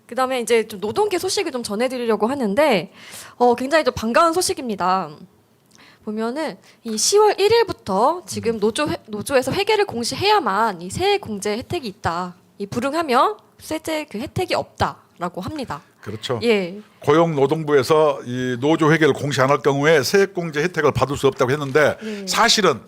그다음에 이제 좀 노동계 소식을 좀 전해드리려고 하는데 굉장히 좀 반가운 소식입니다. 보면은 이 10월 1일부터 지금 노조에서 회계를 공시해야만 이 세액 공제 혜택이 있다. 이 불응하면 세제 그 혜택이 없다라고 합니다. 그렇죠. 예. 고용노동부에서 이 노조 회계를 공시 안 할 경우에 세액공제 혜택을 받을 수 없다고 했는데 사실은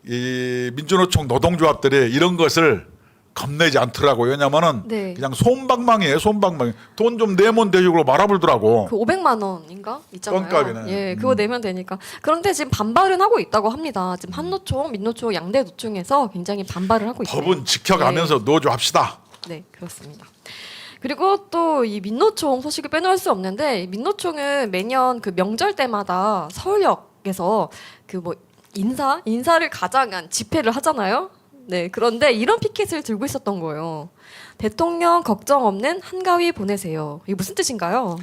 이 민주노총 노동조합들이 이런 것을 겁내지 않더라고요. 왜냐면은 그냥 솜방망이에요. 솜방망이. 돈 좀 내면 되고 말아불더라고. 그 500만 원인가 있잖아요. 껌값이네. 예, 그거 내면 되니까. 그런데 지금 반발은 하고 있다고 합니다. 지금 한노총, 민노총 양대 노총에서 굉장히 반발을 하고 있어요. 법은 지켜가면서 노조합시다. 네, 그렇습니다. 그리고 또 이 민노총 소식을 빼놓을 수 없는데 민노총은 매년 그 명절 때마다 서울역에서 그 뭐 인사를 가장한 집회를 하잖아요. 네, 그런데 이런 피켓을 들고 있었던 거예요. 대통령 걱정 없는 한가위 보내세요. 이게 무슨 뜻인가요?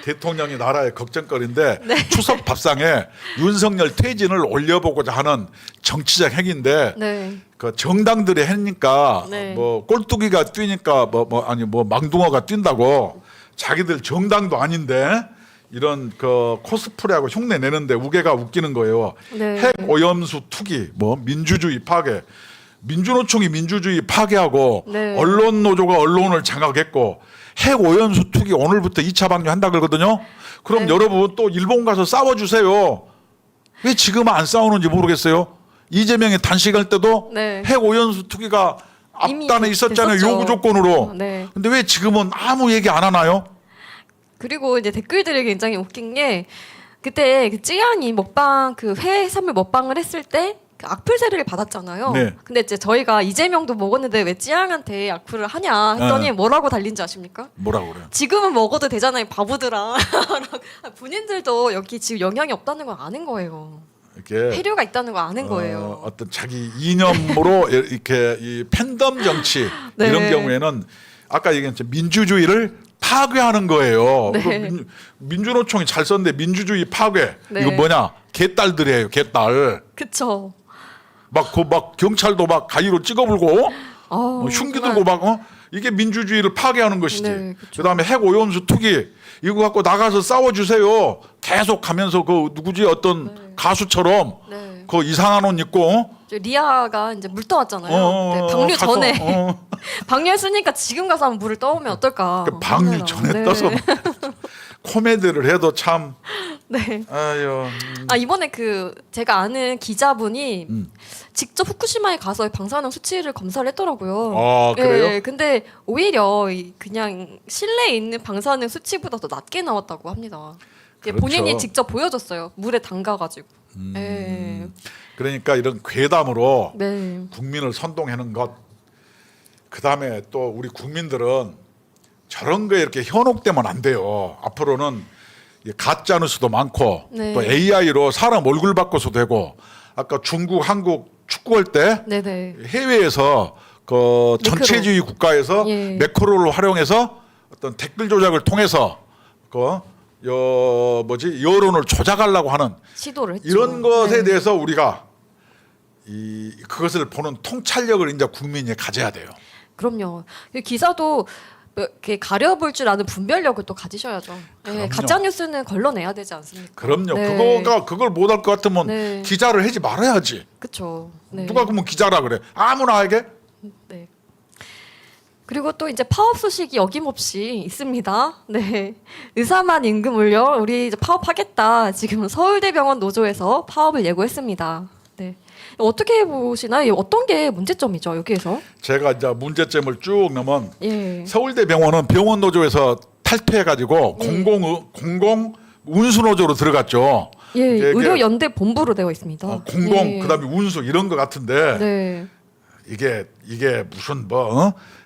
대통령이 나라의 걱정거리인데 추석 밥상에 윤석열 퇴진을 올려보고자 하는 정치적 행위인데 그 정당들이 하니까 뭐 꼴뚜기가 뛰니까 뭐 망둥어가 뛴다고 자기들 정당도 아닌데 이런 그 코스프레하고 흉내 내는데 우개가 웃기는 거예요. 핵 오염수 투기, 뭐 민주주의 파괴, 민주노총이 민주주의 파괴하고 언론 노조가 언론을 장악했고 핵 오염수 투기 오늘부터 2차 방류한다 그러거든요. 그럼 여러분 또 일본 가서 싸워주세요. 왜 지금 안 싸우는지 모르겠어요. 이재명이 단식할 때도 핵 오염수 투기가 앞단에 있었잖아요. 됐었죠. 요구 조건으로. 근데 왜 지금은 아무 얘기 안 하나요? 그리고 이제 댓글들이 굉장히 웃긴 게 그때 그 찌양이 먹방 그 해산물 먹방을 했을 때 그 악플 세례를 받았잖아요. 근데 이제 저희가 이재명도 먹었는데 왜 찌양한테 악플을 하냐 했더니 뭐라고 달린지 아십니까? 뭐라고 그래요? 지금은 먹어도 되잖아요, 바보들아. 본인들도 여기 지금 영향이 없다는 걸 아는 거예요. 이렇게 해류가 있다는 걸 아는 거예요. 어떤 자기 이념으로 이렇게 이 팬덤 정치 이런 경우에는 아까 얘기했죠. 민주주의를 파괴하는 거예요. 민주노총이 잘 썼는데 민주주의 파괴. 이거 뭐냐? 개딸들이에요. 개딸. 그쵸. 막 경찰도 막 가위로 찍어불고 흉기 들고 막 이게 민주주의를 파괴하는 것이지. 그다음에 핵 오염수 투기 이거 갖고 나가서 싸워주세요. 계속 가면서 그 누구지 어떤 가수처럼 그 이상한 옷 입고 리아가 이제 물 떠왔잖아요. 방류 가서, 전에 방류했으니까 지금 가서 한번 물을 떠오면 어떨까. 그 방류 전에 떠서 코미디를 해도 참. 아유. 이번에 그 제가 아는 기자분이 직접 후쿠시마에 가서 방사능 수치를 검사를 했더라고요. 그래요? 근데 오히려 그냥 실내에 있는 방사능 수치보다 더 낮게 나왔다고 합니다. 그렇죠. 본인이 직접 보여줬어요. 물에 담가가지고. 그러니까 이런 괴담으로 네. 국민을 선동하는 것. 그다음에 또 우리 국민들은 저런 거에 이렇게 현혹되면 안 돼요. 앞으로는 가짜 뉴스도 많고 네. 또 AI로 사람 얼굴 바꿔서 되고 아까 중국, 한국 축구할 때 네네. 해외에서 그 전체주의 국가에서 예. 매크로를 활용해서 어떤 댓글 조작을 통해서 그 여론을 조작하려고 하는 시도를 했죠. 이런 것에 네. 대해서 우리가 그것을 보는 통찰력을 이제 국민이 가져야 돼요. 그럼요. 기사도 이렇게 가려볼 줄 아는 분별력을 또 가지셔야죠. 네, 가짜 뉴스는 걸러내야 되지 않습니까? 그럼요. 네. 그걸 못할 것 같으면 네. 기자를 하지 말아야지. 그렇죠. 네. 누가 그러면 기자라 그래? 아무나 하게? 네. 그리고 또 이제 파업 소식이 어김없이 있습니다. 네. 의사만 임금 올려 우리 이제 파업하겠다. 지금 서울대병원 노조에서 파업을 예고했습니다. 네. 어떻게 보시나요? 어떤 게 문제점이죠, 여기에서? 제가 이제 문제점을 쭉 넣으면 서울대병원은 병원 노조에서 탈퇴해가지고 공공 운수 노조로 들어갔죠. 의료 연대 본부로 되어 있습니다. 그다음에 운수 이런 거 같은데 이게 무슨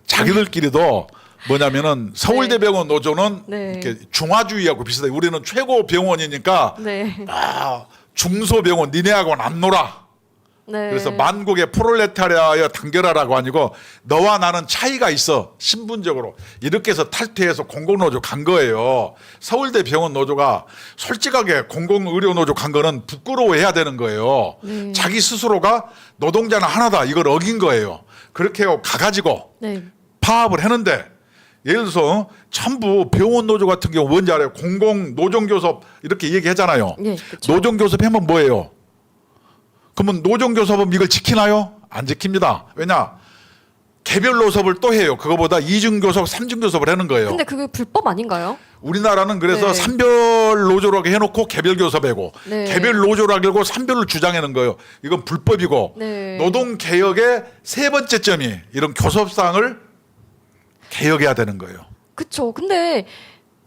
자기들끼리도 뭐냐면은 서울대병원 노조는 이렇게 중화주의하고 비슷해. 우리는 최고 병원이니까 중소병원 니네하고는 안 놀아. 네. 그래서 만국의 프롤레타리아여 단결하라고 아니고 너와 나는 차이가 있어. 신분적으로. 이렇게 해서 탈퇴해서 공공노조 간 거예요. 서울대 병원 노조가 솔직하게 공공의료노조 간 거는 부끄러워해야 되는 거예요. 네. 자기 스스로가 노동자는 하나다. 이걸 어긴 거예요. 그렇게 가가지고 네. 파업을 했는데 예를 들어서 전부 병원 노조 같은 경우 뭔지 알아요? 공공 노정교섭 이렇게 얘기하잖아요. 예, 그쵸. 노정교섭 하면 뭐예요? 그러면 노정교섭은 이걸 지키나요? 안 지킵니다. 왜냐? 개별 노섭을 또 해요. 그거보다 이중교섭, 삼중교섭을 하는 거예요. 근데 그게 불법 아닌가요? 우리나라는 그래서 네. 산별 노조라고 해놓고 개별 교섭하고 네. 개별 노조라고 하고 산별을 주장하는 거예요. 이건 불법이고 네. 노동개혁의 세 번째 점이 이런 교섭상을 개혁해야 되는 거예요. 그쵸. 근데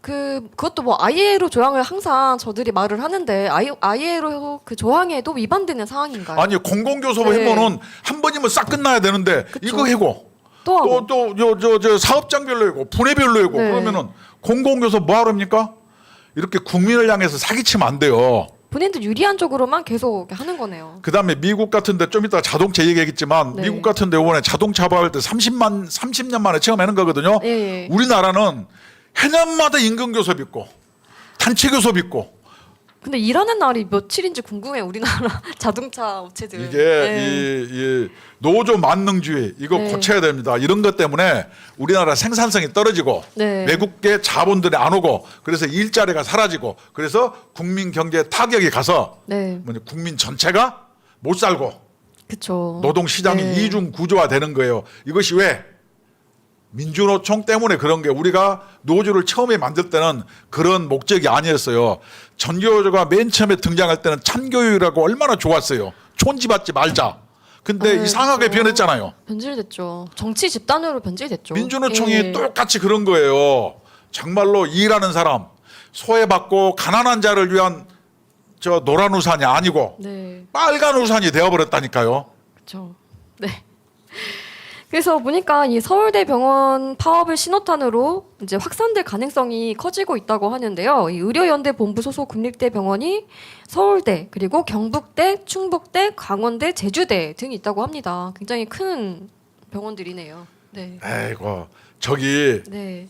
그것도 뭐 ILO 조항을 항상 저들이 말을 하는데 ILO 그 조항에도 위반되는 사항인가요? 아니 공공교섭을 네. 하면은 한 번이면 싹 끝나야 되는데 이거 해고 또 하고. 또 사업장별로 해고 분야별로 해고 네. 그러면은 공공교섭 뭐 하랍니까? 이렇게 국민을 향해서 사기치면 안 돼요. 본인들 유리한 쪽으로만 계속 하는 거네요. 그다음에 미국 같은데 좀 이따 자동차 얘기하겠지만 네. 미국 같은데 이번에 자동차 발할 때 30년 만에 처음 하는 거거든요. 예. 우리나라는 해년마다 임금 교섭 있고 단체 교섭 있고 근데 일하는 날이 며칠인지 궁금해. 우리나라 자동차 업체들. 이게 네. 이 노조 만능주의 이거 네. 고쳐야 됩니다. 이런 것 때문에 우리나라 생산성이 떨어지고 네. 외국계 자본들이 안 오고 그래서 일자리가 사라지고 그래서 국민 경제에 타격이 가서 네. 뭐냐, 국민 전체가 못 살고 그쵸. 노동 시장이 네. 이중 구조화 되는 거예요. 이것이 왜? 민주노총 때문에 그런 게 우리가 노조를 처음에 만들 때는 그런 목적이 아니었어요. 전교조가 맨 처음에 등장할 때는 참교육이라고 얼마나 좋았어요. 촌지받지 말자. 근데 네, 이상하게 그쵸. 변했잖아요. 변질됐죠. 정치 집단으로 변질됐죠. 민주노총이 예. 똑같이 그런 거예요. 정말로 일하는 사람, 소외받고 가난한 자를 위한 저 노란 우산이 아니고 네. 빨간 우산이 되어버렸다니까요. 그렇죠. 네. 그래서 보니까 이 서울대 병원 파업을 신호탄으로 이제 확산될 가능성이 커지고 있다고 하는데요. 이 의료연대 본부 소속 국립대 병원이 서울대 그리고 경북대, 충북대, 강원대, 제주대 등이 있다고 합니다. 굉장히 큰 병원들이네요. 네. 에이고 저기 네.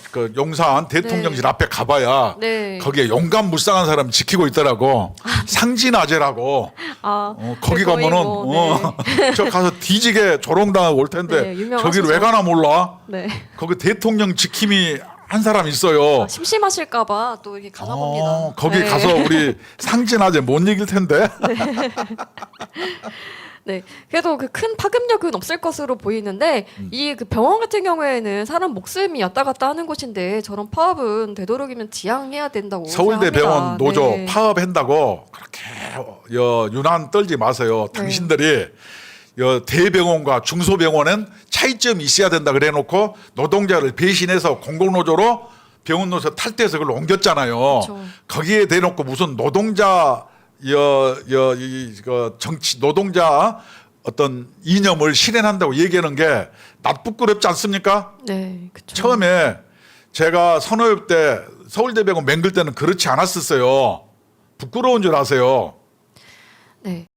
그 용산 대통령실 네. 앞에 가봐야 네. 거기에 용감무쌍한 사람 지키고 있더라고. 상진아재라고. 아, 거기 거의 가면은 뭐, 저 가서 뒤지게 조롱당하고 올 텐데 네, 유명하시죠. 저기를 왜 가나 몰라. 네. 거기 대통령 지킴이 한 사람 있어요. 아, 심심하실까봐 또 이렇게 가나 봅니다. 거기 네. 가서 우리 상진아재 못 이길 텐데. 네, 그래도 그 큰 파급력은 없을 것으로 보이는데 이 그 병원 같은 경우에는 사람 목숨이 왔다 갔다 하는 곳인데 저런 파업은 되도록이면 지양해야 된다고 서울대 생각합니다. 병원 노조 네. 파업한다고 그렇게 유난 떨지 마세요. 네. 당신들이 대병원과 중소병원은 차이점이 있어야 된다 그래놓고 노동자를 배신해서 공공노조로 병원 노조 탈퇴해서 그걸 옮겼잖아요. 그렇죠. 거기에 대놓고 무슨 노동자 정치 노동자 어떤 이념을 실현한다고 얘기하는 게 낯부끄럽지 않습니까? 네, 그렇죠. 처음에 제가 선호협 때 서울대병원 맹글 때는 그렇지 않았었어요. 부끄러운 줄 아세요. 네.